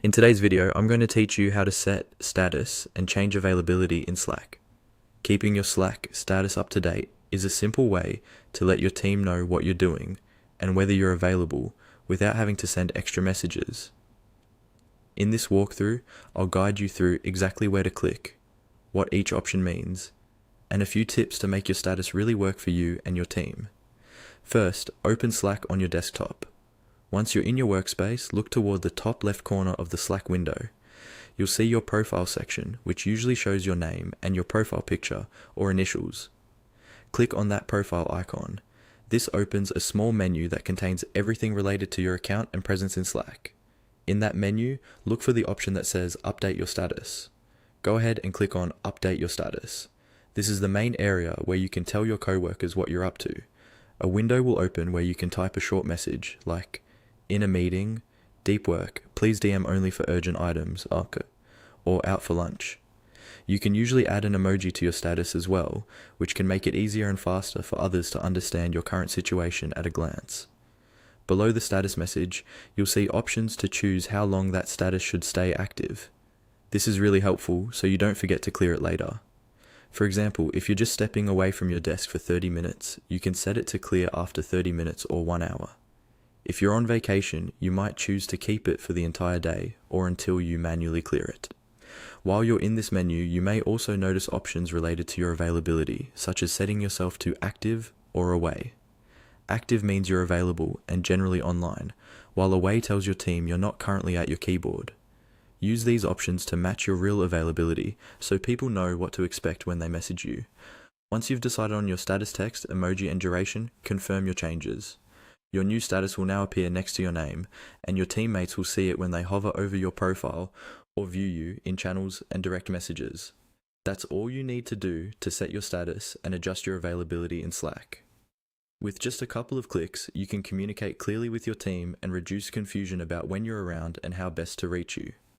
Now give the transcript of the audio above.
In today's video, I'm going to teach you how to set status and change availability in Slack. Keeping your Slack status up to date is a simple way to let your team know what you're doing and whether you're available without having to send extra messages. In this walkthrough, I'll guide you through exactly where to click, what each option means, and a few tips to make your status really work for you and your team. First, open Slack on your desktop. Once you're in your workspace, look toward the top left corner of the Slack window. You'll see your profile section, which usually shows your name and your profile picture or initials. Click on that profile icon. This opens a small menu that contains everything related to your account and presence in Slack. In that menu, look for the option that says Update Your Status. Go ahead and click on Update Your Status. This is the main area where you can tell your coworkers what you're up to. A window will open where you can type a short message like, "In a meeting, deep work, please DM only for urgent items, or out for lunch." You can usually add an emoji to your status as well, which can make it easier and faster for others to understand your current situation at a glance. Below the status message, you'll see options to choose how long that status should stay active. This is really helpful so you don't forget to clear it later. For example, if you're just stepping away from your desk for 30 minutes, you can set it to clear after 30 minutes or 1 hour. If you're on vacation, you might choose to keep it for the entire day or until you manually clear it. While you're in this menu, you may also notice options related to your availability, such as setting yourself to active or away. Active means you're available and generally online, while away tells your team you're not currently at your keyboard. Use these options to match your real availability so people know what to expect when they message you. Once you've decided on your status text, emoji, and duration, confirm your changes. Your new status will now appear next to your name, and your teammates will see it when they hover over your profile or view you in channels and direct messages. That's all you need to do to set your status and adjust your availability in Slack. With just a couple of clicks, you can communicate clearly with your team and reduce confusion about when you're around and how best to reach you.